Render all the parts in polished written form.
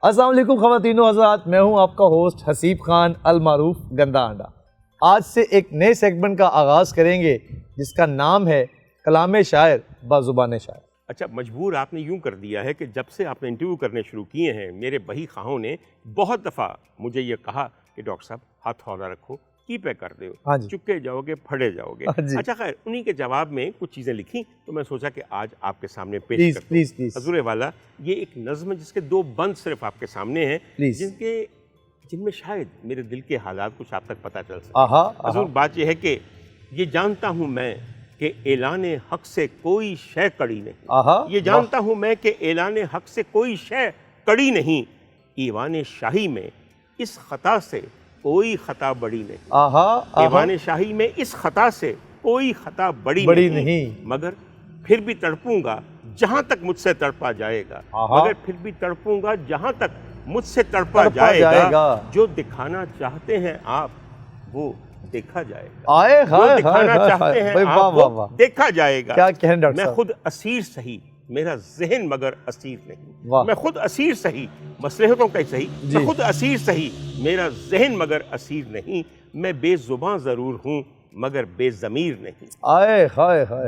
السلام علیکم خواتین و حضرات، میں ہوں آپ کا ہوسٹ حسیب خان المعروف گندا انڈا۔ آج سے ایک نئے سیگمنٹ کا آغاز کریں گے جس کا نام ہے کلام شاعر بازبان شاعر۔ اچھا، مجبور آپ نے یوں کر دیا ہے کہ جب سے آپ نے انٹرویو کرنے شروع کیے ہیں میرے بہی خواہوں نے بہت دفعہ مجھے یہ کہا کہ ڈاکٹر صاحب ہاتھ ہولہ رکھو، کی پہ کر دو، چکے جاؤ گے پھڑے جاؤ گے۔ اچھا خیر، انہی کے جواب میں کچھ چیزیں لکھی تو میں سوچا کہ آج آپ کے سامنے پیش کرتا ہوں۔ حضور والا، یہ ایک نظم جس کے 2 بند صرف آپ کے سامنے ہیں، جن میں شاید میرے دل کے حالات کچھ آپ تک پتہ چل سکے۔ حضور، بات یہ ہے کہ یہ جانتا ہوں میں کہ اعلان حق سے کوئی شے کڑی نہیں، یہ جانتا ہوں میں کہ اعلان حق سے کوئی شے کڑی نہیں، ایوان شاہی میں اس خطا سے کوئی خطا بڑی نہیں، ایوان شاہی میں اس خطا سے کوئی خطا بڑی نہیں، مگر پھر بھی تڑپوں گا جہاں تک مجھ سے تڑپا جائے گا، مگر پھر بھی تڑپوں گا جہاں تک مجھ سے تڑپا جائے گا، جو دکھانا چاہتے ہیں آپ وہ دیکھا جائے گا، جو دکھانا چاہتے ہیں آپ وہ دیکھا جائے گا۔ میں خود اسیر سہی میرا ذہن مگر اسیر نہیں، میں خود اسیر سہی، مصلحتوں کا صحیح، میں خود اسیر سہی میرا ذہن مگر اسیر نہیں، میں بے زباں ضرور ہوں مگر بے ضمیر نہیں۔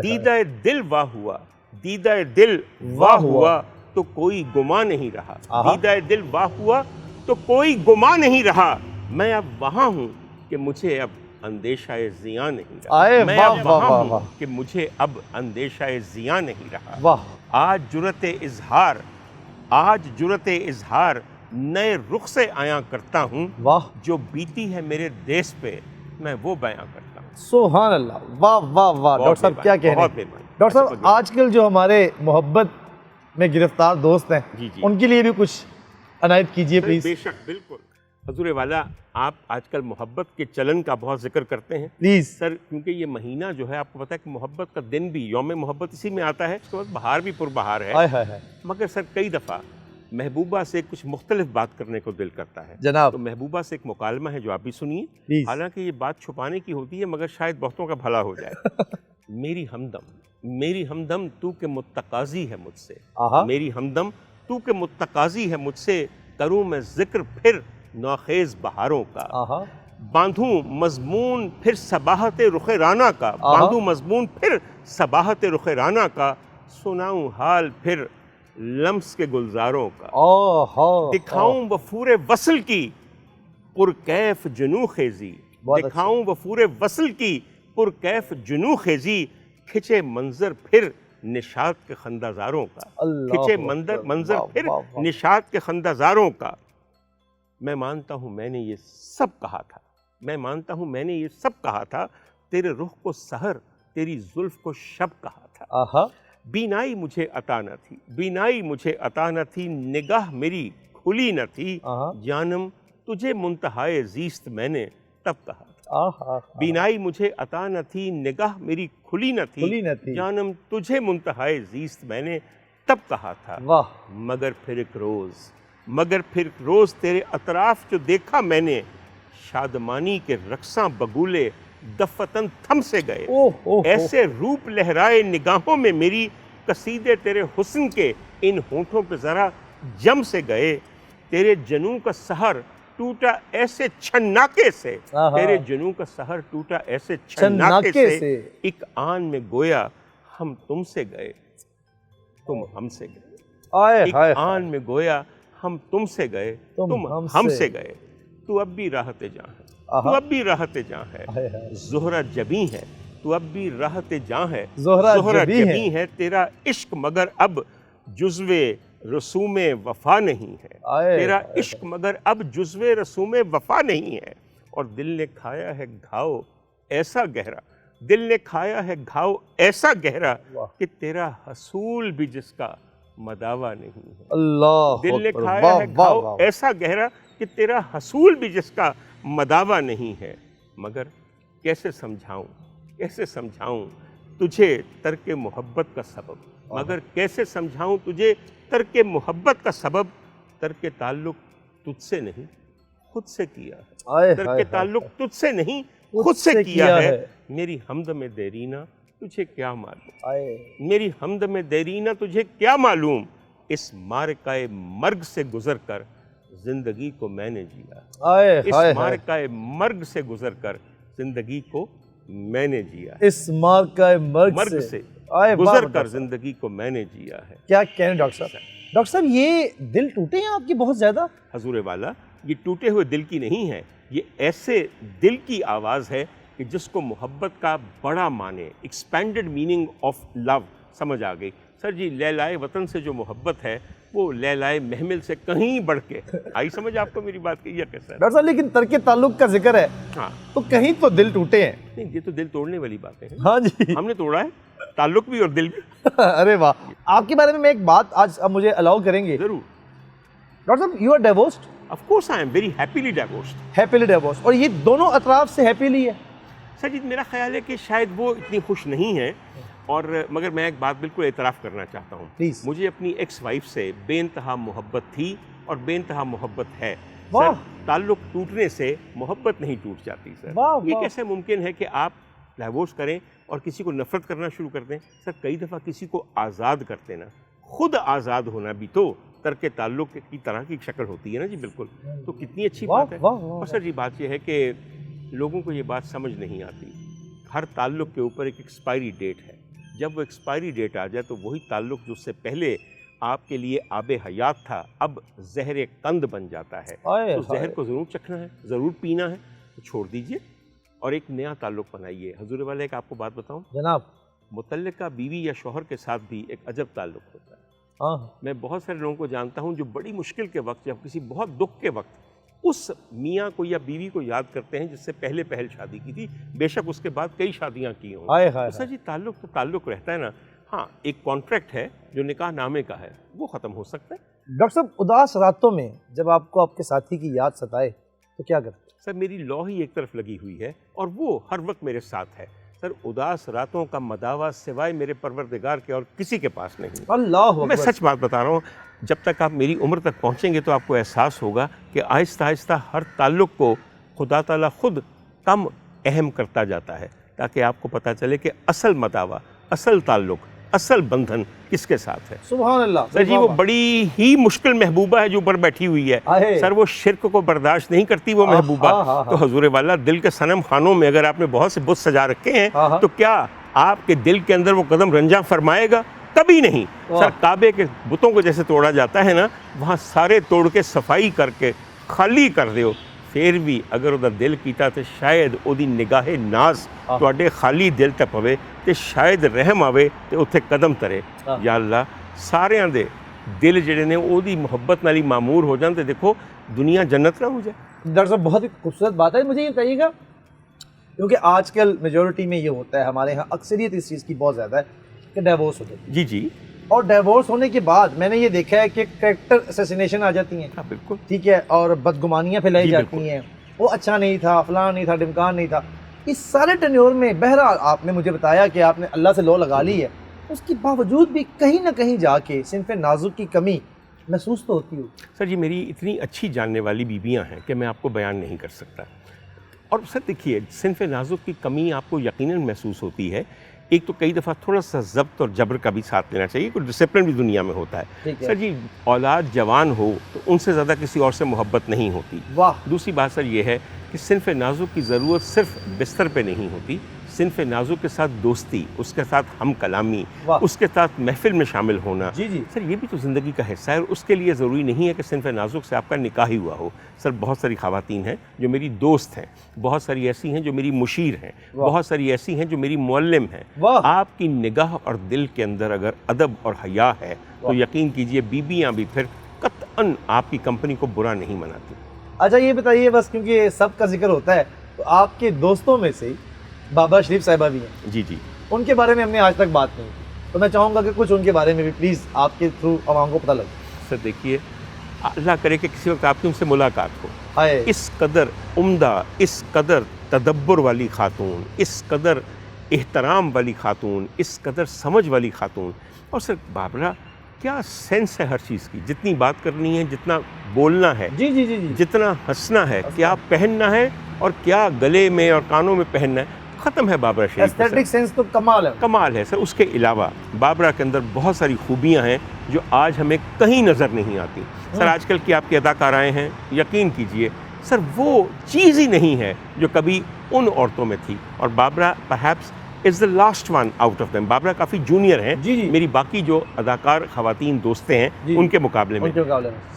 دیدہ دل واہ ہوا، دیدہ دل واہ ہوا تو کوئی گمان نہیں رہا، دیدہ دل واہ ہوا تو کوئی گمان نہیں رہا، میں اب وہاں ہوں کہ مجھے اب اندیشہ زیاں نہیں رہا، میں اب وہاں ہوں کہ مجھے اب اندیشہ زیاں نہیں رہا۔ آج جرأت اظہار نئے رخ سے آیا کرتا ہوں، جو بیتی ہے میرے دیس پہ میں وہ بیاں کرتا ہوں۔ سبحان اللہ، واہ واہ واہ ڈاکٹر صاحب، کیا کہنے ہیں ڈاکٹر صاحب۔ آج کل جو ہمارے محبت میں گرفتار دوست ہیں ان کے لیے بھی کچھ عنایت کیجئے پلیز۔ بے شک، بالکل حضور والا، آپ آج کل محبت کے چلن کا بہت ذکر کرتے ہیں پلیز سر، کیونکہ یہ مہینہ جو ہے آپ کو پتہ ہے کہ محبت کا دن بھی یوم محبت اسی میں آتا ہے، اس کے بعد بہار بھی پربہار ہے، مگر سر کئی دفعہ محبوبہ سے کچھ مختلف بات کرنے کو دل کرتا ہے جناب، تو محبوبہ سے ایک مکالمہ ہے جو آپ بھی سنیے، حالانکہ یہ بات چھپانے کی ہوتی ہے مگر شاید بہتوں کا بھلا ہو جائے۔ میری ہمدم تو کہ متقاضی ہے مجھ سے، میری ہمدم تو کہ متقاضی ہے مجھ سے، کروں میں ذکر پھر نوخیز بہاروں کا، باندھوں مضمون پھر صباحت رخ رانا کا، باندھوں مضمون پھر صباحت رخ رانا کا، سناؤں حال پھر لمس کے گلزاروں کا، دکھاؤں وفور وصل کی پرکیف جنوں خیزی، دکھاؤں وفور وصل کی پرکیف جنوں خیزی، کھچے منظر پھر نشاط کے خندہ زاروں کا، کھچے منظر پھر نشاط کے خندہ زاروں کا۔ میں مانتا ہوں میں نے یہ سب کہا تھا، میں مانتا ہوں میں نے یہ سب کہا تھا، تیرے رخ کو سحر تیری زلف کو شب کہا تھا، بینائی مجھے عطا نہ تھی، بینائی مجھے عطا نہ تھی، نگاہ میری کھلی نہ تھی، جانم تجھے منتہائے زیست میں نے تب کہا تھا، بینائی مجھے عطا نہ تھی، نگاہ میری کھلی نہ تھی، جانم تجھے منتہائے زیست میں نے تب کہا تھا، مگر پھر ایک روز تیرے اطراف جو دیکھا میں نے، شادمانی کے رقصاں بگولے دفتن تھم سے گئے، ایسے روپ لہرائے نگاہوں میں میری، قصیدے تیرے حسن کے ان ہونٹوں پہ ذرا جم سے گئے، تیرے جنوں کا سحر ٹوٹا ایسے چھناکے سے، تیرے جنوں کا سحر ٹوٹا ایسے چھناکے سے، ایک آن میں گویا ہم تم سے گئے تم ہم سے گئے، ایک آن میں گویا ہم تم سے گئے تم ہم سے گئے، تو اب بھی راحت جاں ہے، تو اب بھی راحت جاں ہے، زہرہ جبیں ہے تو اب بھی راحت جاں ہے، زہرہ جبیں ہے تیرا عشق مگر اب جزو رسوم وفا نہیں ہے، تیرا عشق مگر اب جزو رسوم وفا نہیں ہے، اور دل نے کھایا ہے گھاؤ ایسا گہرا، دل نے کھایا ہے گھاؤ ایسا گہرا کہ تیرا حصول بھی جس کا مداوع نہیں ہے، دل نے کھایا ہے گھاؤ ایسا گہرا کہ تیرا حصول بھی جس کا مداوع نہیں ہے، مگر کیسے سمجھاؤں تجھے ترک محبت کا سبب، مگر کیسے سمجھاؤں تجھے ترک محبت کا سبب، ترک تعلق تجھ سے نہیں خود سے کیا ہے، ترک تعلق تجھ سے نہیں خود سے کیا ہے، میری ہمدم دیرینہ تجھے کیا معلوم، میری ہمدم دیرینہ تجھے کیا معلوم، اس مارکہ مرگ سے گزر کر زندگی کو میں نے جیا، آئے اس ہائے ہائے، مارکہ مرگ سے گزر کر زندگی کو میں نے جیا، اس مارکہ مرگ سے آئے گزر کر زندگی کو میں نے جیا ہے۔ کیا کہنے ڈاکٹر صاحب؟ ڈاکٹر صاحب یہ دل ٹوٹے ہیں آپ کی بہت زیادہ؟ حضور والا یہ ٹوٹے ہوئے دل کی نہیں ہے، یہ ایسے دل کی آواز ہے کہ جس کو محبت کا بڑا معنی، ایکسپینڈڈ میننگ آف لو سمجھ آ گئی۔ سر جی لیلائے وطن سے جو محبت ہے وہ لیلائے محمل سے کہیں بڑھ کے آئی سمجھ آپ کو میری بات کی؟ کیسا ڈاکٹر صاحب لیکن ترک تعلق کا ذکر ہے، ہاں تو کہیں تو دل ٹوٹے ہیں؟ نہیں، یہ تو دل توڑنے والی باتیں ہیں، ہاں جی ہم نے توڑا ہے تعلق بھی اور دل بھی۔ ارے واہ، آپ کے بارے میں ایک بات آج آپ مجھے الاؤ کریں گے؟ ضرور۔ ڈاکٹر صاحب you are divorced? Of course I am very happily divorced. Happily divorced, اور یہ دونوں اطراف سے ہیپیلی ہے؟ سر جی میرا خیال ہے کہ شاید وہ اتنی خوش نہیں ہیں، اور مگر میں ایک بات بالکل اعتراف کرنا چاہتا ہوں، پلیز۔ مجھے اپنی ایکس وائف سے بے انتہا محبت تھی اور بے انتہا محبت ہے۔ واہ۔ سر تعلق ٹوٹنے سے محبت نہیں ٹوٹ جاتی سر۔ واہ یہ واہ۔ کیسے ممکن ہے کہ آپ ڈائیورس کریں اور کسی کو نفرت کرنا شروع کر دیں؟ سر کئی دفعہ کسی کو آزاد کرتے نا، خود آزاد ہونا بھی تو ترک تعلق کی طرح کی شکل ہوتی ہے نا جی، بالکل۔ تو کتنی اچھی بات ہے۔ اور سر جی بات یہ ہے کہ لوگوں کو یہ بات سمجھ نہیں آتی، ہر تعلق کے اوپر ایک ایکسپائری ڈیٹ ہے، جب وہ ایکسپائری ڈیٹ آ جائے تو وہی تعلق جو اس سے پہلے آپ کے لیے آب حیات تھا اب زہر قند بن جاتا ہے۔ تو زہر کو ضرور چکھنا ہے، ضرور پینا ہے، تو چھوڑ دیجئے اور ایک نیا تعلق بنائیے۔ حضور والے ایک آپ کو بات بتاؤں، جناب متعلقہ بیوی یا شوہر کے ساتھ بھی ایک عجب تعلق ہوتا ہے۔ میں بہت سارے لوگوں کو جانتا ہوں جو بڑی مشکل کے وقت یا کسی بہت دکھ کے وقت اس میاں کو یا بیوی کو یاد کرتے ہیں جس سے پہلے پہل شادی کی تھی، بے شک اس کے بعد کئی شادیاں کی ہوں۔ سر جی تعلق تو تعلق رہتا ہے نا، ہاں ایک کانٹریکٹ ہے جو نکاح نامے کا ہے، وہ ختم ہو سکتا ہے۔ ڈاکٹر صاحب اداس راتوں میں جب آپ کو آپ کے ساتھی کی یاد ستائے تو کیا کرتے؟ سر میری لو ہی ایک طرف لگی ہوئی ہے اور وہ ہر وقت میرے ساتھ ہے۔ سر اداس راتوں کا مداوا سوائے میرے پروردگار کے اور کسی کے پاس نہیں۔ اللہ میں سچ بات بتا رہا ہوں، جب تک آپ میری عمر تک پہنچیں گے تو آپ کو احساس ہوگا کہ آہستہ آہستہ ہر تعلق کو خدا تعالیٰ خود کم اہم کرتا جاتا ہے، تاکہ آپ کو پتہ چلے کہ اصل مداوا، اصل تعلق، اصل بندھن کس کے ساتھ ہے۔ سبحان اللہ۔ سر جی وہ بڑی ہی مشکل محبوبہ ہے جو اوپر بیٹھی ہوئی ہے، سر وہ شرک کو برداشت نہیں کرتی وہ محبوبہ۔ تو حضور والا دل کے صنم خانوں میں اگر آپ نے بہت سے بت سجا رکھے ہیں تو کیا آپ کے دل کے اندر وہ قدم رنجاں فرمائے گا؟ کبھی نہیں۔ سر کعبے کے بتوں کو جیسے توڑا جاتا ہے نا، وہاں سارے توڑ کے صفائی کر کے خالی کر دیو، پھر بھی اگر ادھر دل کیتا تو شاید ਉਹਦੀ ਨਿਗਾਹ ਨਾਜ਼ ਤੁਹਾਡੇ ਖਾਲੀ ਦਿਲ ਤੇ ਪਵੇ ਤੇ ਸ਼ਾید ਰਹਿਮ ਆਵੇ ਤੇ ਉੱਥੇ ਕਦਮ ਧਰੇ। یا اللہ ਸਾਰਿਆਂ ਦੇ ਦਿਲ ਜਿਹੜੇ ਨੇ ਉਹਦੀ ਮੁਹੱਬਤ ਨਾਲ ਹੀ ਮਾਮੂਰ ਹੋ ਜਾਣ ਤੇ ਦੇਖੋ دنیا جنت نہ ہو جائے۔ ڈاکٹر صاحب بہت ہی خوبصورت بات ہے، مجھے یہ بتائیے گا کیونکہ آج کل میجورٹی میں یہ ہوتا ہے، ہمارے ہاں اکثریت اس چیز کی بہت زیادہ ہے کہ ڈیورس ہوتے ہیں۔ جی جی۔ اور ڈیورس ہونے کے بعد میں نے یہ دیکھا ہے کہ کریکٹر اسیسینیشن آ جاتی ہیں۔ ہاں بالکل ٹھیک ہے، اور بدگمانیاں پھیلائی جاتی ہیں، وہ اچھا نہیں تھا، فلاں نہیں تھا، ڈمکان نہیں تھا۔ اس سارے ٹینیور میں بہرحال آپ نے مجھے بتایا کہ آپ نے اللہ سے لو لگا لی ہے، اس کے باوجود بھی کہیں نہ کہیں جا کے صنف نازک کی کمی محسوس تو ہوتی ہو۔ سر جی میری اتنی اچھی جاننے والی بیویاں ہیں کہ میں آپ کو بیان نہیں کر سکتا۔ اور سر دیکھیے صنف نازک کی کمی آپ کو یقیناً محسوس ہوتی ہے، ایک تو کئی دفعہ تھوڑا سا ضبط اور جبر کا بھی ساتھ لینا چاہیے، کوئی ڈسپلن بھی دنیا میں ہوتا ہے۔ سر جی اولاد جوان ہو تو ان سے زیادہ کسی اور سے محبت نہیں ہوتی۔ دوسری بات سر یہ ہے کہ صنف نازک کی ضرورت صرف بستر پہ نہیں ہوتی، صنف نازک کے ساتھ دوستی، اس کے ساتھ ہم کلامی، اس کے ساتھ محفل میں شامل ہونا، سر یہ بھی تو زندگی کا حصہ ہے۔ اور اس کے لیے ضروری نہیں ہے کہ صنف نازک سے آپ کا نکاح ہی ہوا ہو۔ سر بہت ساری خواتین ہیں جو میری دوست ہیں، بہت ساری ایسی ہیں جو میری مشیر ہیں، بہت ساری ایسی ہیں جو میری معلم ہیں۔ آپ کی نگاہ اور دل کے اندر اگر ادب اور حیا ہے تو یقین کیجئے بیویاں بھی پھر قطعاً آپ کی کمپنی کو برا نہیں مناتی۔ اچھا یہ بتائیے بس، کیونکہ سب کا ذکر ہوتا ہے تو آپ کے دوستوں میں سے بابا شریف صاحبہ بھی ہیں۔ جی جی۔ ان کے بارے میں ہم نے آج تک بات نہیں کی، تو میں چاہوں گا کہ کچھ ان کے بارے میں بھی پلیز آپ کے تھرو عوام کو پتہ لگے۔ سر دیکھیے اللہ کرے کہ کسی وقت آپ کی ان سے ملاقات ہو۔ اس قدر عمدہ، اس قدر تدبر والی خاتون، اس قدر احترام والی خاتون، اس قدر سمجھ والی خاتون، اور سر بابرا کیا سینس ہے ہر چیز کی، جتنی بات کرنی ہے، جتنا بولنا ہے، جی جی جی، جتنا ہنسنا ہے، کیا پہننا ہے اور کیا گلے میں اور کانوں میں پہننا ہے، ختم ہے بابرا شریف۔ ایستھیٹک سینس تو کمال ہے، کمال ہے سر۔ اس کے علاوہ بابرا کے اندر بہت ساری خوبیاں ہیں جو آج ہمیں کہیں نظر نہیں آتی. سر آج کل کی آپ کی اداکارائیں ہیں, یقین کیجئے سر وہ چیز ہی نہیں ہے جو کبھی ان عورتوں میں تھی. اور Babra perhaps is the last one out of them. Babra coffee junior ہیں میری باقی جو اداکار خواتین دوستیں ہیں ان کے مقابلے میں.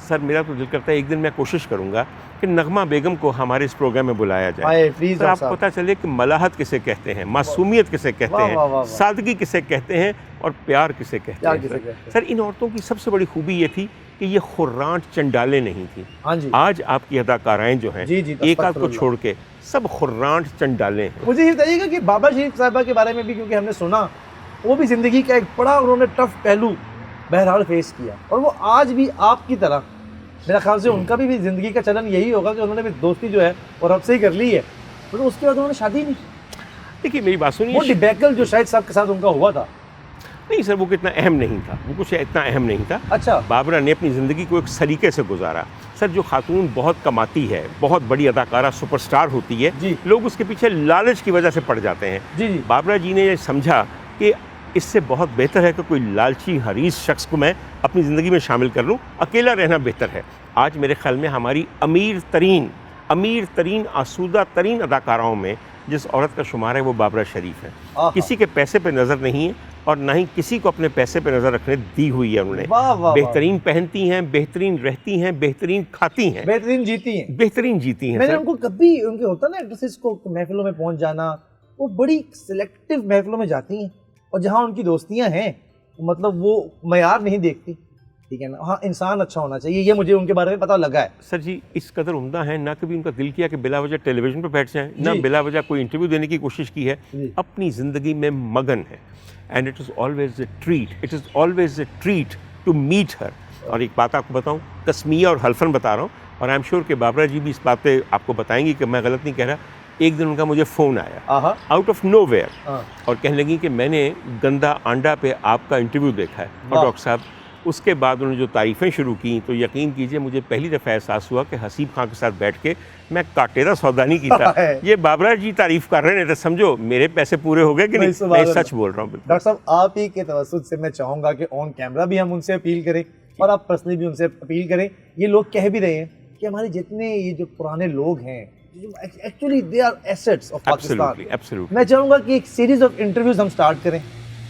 سر میرا تو دل کرتا ہے ایک دن میں کوشش کروں گا کہ نغمہ بیگم کو ہمارے اس پروگرام میں بلایا جائے. سر آپ کو پتہ چلے کہ ملاحت کسے کہتے ہیں, معصومیت کسے کہتے ہیں, سادگی کسے کہتے ہیں, اور پیار کسے کہتے ہیں. سر ان عورتوں کی سب سے بڑی خوبی یہ تھی کہ یہ خرانٹ چنڈالیں نہیں تھیں. آج آپ کی اداکارائیں جو ہیں ایک آدھ کو چھوڑ کے سب خرانٹ چنڈالیں ہیں. مجھے یہ بتائیے گا کہ بابا شریف صاحبہ کے بارے میں بھی, کیونکہ ہم نے سنا وہ بھی زندگی کا ایک بڑا انہوں نے ٹف پہلو بہرحال فیس کیا, اور وہ آج بھی آپ کی طرح میرا خیال سے ان کا بھی زندگی کا چلن یہی ہوگا کہ انہوں نے بھی دوستی جو ہے اور اب سے ہی کر لی ہے, پر اس کے بعد انہوں نے شادی نہیں. دیکھیے میری بات سنیے, وہ ڈیبیکل جو شاہد صاحب کے ساتھ ان کا ہوا تھا, نہیں سر وہ کتنا اہم نہیں تھا, وہ کچھ اتنا اہم نہیں تھا. اچھا, بابرا نے اپنی زندگی کو ایک سلیقے سے گزارا. سر جو خاتون بہت کماتی ہے, بہت بڑی اداکارہ سپر سٹار ہوتی ہے, لوگ اس کے پیچھے لالچ کی وجہ سے پڑ جاتے ہیں. بابرا جی نے یہ سمجھا کہ اس سے بہت بہتر ہے کہ کوئی لالچی حریص شخص کو میں اپنی زندگی میں شامل کر لوں, اکیلا رہنا بہتر ہے. آج میرے خیال میں ہماری امیر ترین آسودہ ترین اداکاراؤں میں جس عورت کا شمار ہے وہ بابرا شریف ہے. کسی کے پیسے پہ نظر نہیں ہے اور نہ ہی کسی کو اپنے پیسے پہ نظر رکھنے دی ہوئی ہے. انہوں نے بہترین پہنتی ہیں, بہترین رہتی ہیں, بہترین کھاتی ہیں, بہترین جیتی ہیں. میں نے ان کو کبھی ان کے ہوتا نا ایکٹریسز کو محفلوں میں پہنچ جانا, وہ بڑی سلیکٹیو محفلوں میں جاتی ہیں, اور جہاں ان کی دوستیاں ہیں مطلب وہ معیار نہیں دیکھتی, ٹھیک ہے نا. ہاں انسان اچھا ہونا چاہیے, یہ مجھے ان کے بارے میں پتہ لگا ہے. سر جی اس قدر عمدہ ہیں, نہ کبھی ان کا دل کیا کہ بلا وجہ ٹیلی ویژن پہ بیٹھ جائیں, نہ بلا وجہ کوئی انٹرویو دینے کی کوشش کی ہے. اپنی زندگی میں مگن ہے. And it is always a treat to meet her. اور ایک بات آپ کو بتاؤں, تسمیہ اور حلفاً بتا رہا ہوں, اور آئی ایم شیور کہ بابرا جی بھی اس بات پہ آپ کو بتائیں گی کہ میں غلط نہیں کہہ رہا. ایک دن ان کا مجھے فون آیا آؤٹ آف نو ویئر, اور کہنے لگی کہ میں نے گندا آنڈا پہ آپ کا انٹرویو دیکھا ہے. اور ڈاکٹر صاحب اس کے بعد انہوں نے جو تعریفیں شروع کی تو یقین کیجئے مجھے پہلی دفعہ احساس ہوا کہ حسیب خان کے ساتھ بیٹھ کے میں کاٹے کا سودا نہیں کیتا. یہ بابرا جی تعریف کر رہے ہیں تو سمجھو میرے پیسے پورے ہو گئے کہ نہیں. میں سچ بول رہا ہوں. ڈاکٹر صاحب آپ ہی کے توسط سے میں چاہوں گا کہ آن کیمرہ بھی ہم ان سے اپیل کریں اور آپ پرسنلی بھی ان سے اپیل کریں. یہ لوگ کہہ بھی رہے ہیں کہ ہمارے جتنے یہ جو پرانے لوگ ہیں actually they are assets of Pakistan. میں چاہوں گا کہ ایک سیریز آف انٹرویوز ہم سٹارٹ کریں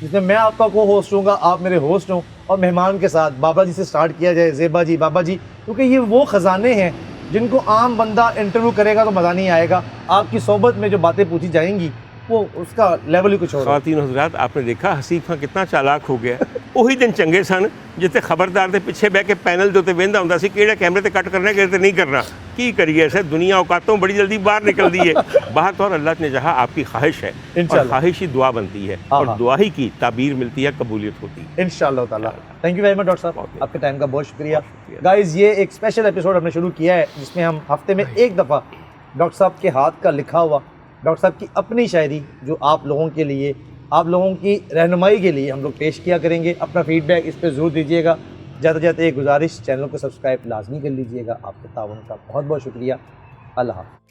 جس میں میں آپ کا کو ہوسٹ ہوں گا, آپ میرے ہوسٹ ہوں, اور مہمان کے ساتھ بابا جی سے سٹارٹ کیا جائے, زیبا جی, بابا جی, کیونکہ یہ وہ خزانے ہیں جن کو عام بندہ انٹرویو کرے گا تو مزہ نہیں آئے گا. آپ کی صحبت میں جو باتیں پوچھی جائیں گی وہ اس کا لیول ہی کچھ اور. خواتین حضرات آپ نے دیکھا حسیب خان کتنا چالاک ہو گیا. وہی دن چنگے سن جتے خبردار دے پیچھے بہ کے پینل دے وہدا ہوندا سی کیڑے کیمرے تے کٹ کرنا کیڑے تے نہیں کرنا. کی کریے سر, دنیا اوقاتوں بڑی جلدی باہر نکل دی ہے. بات اور اللہ نے چاہا آپ کی خواہش ہے, اور خواہش ہی دعا بنتی ہے, اور دعا ہی کی تعبیر ملتی ہے, قبولیت ہوتی ہے انشاءاللہ تعالیٰ. Thank you very much doctor صاحب, آپ کے ٹائم کا بہت شکریہ. گائز یہ ایک اسپیشل ایپیسوڈ ہم نے شروع کیا ہے جس میں ہم ہفتے میں ایک دفعہ ڈاکٹر صاحب کے ہاتھ کا لکھا ہوا, ڈاکٹر صاحب کی اپنی شاعری جو آپ لوگوں کے لیے, آپ لوگوں کی رہنمائی کے لیے ہم لوگ پیش کیا کریں گے. اپنا فیڈ بیک اس پہ ضرور دیجیے گا. جاتے جاتے ایک گزارش, چینل کو سبسکرائب لازمی کر لیجیے گا. آپ کے تعاون کا بہت بہت شکریہ. اللہ حافظ.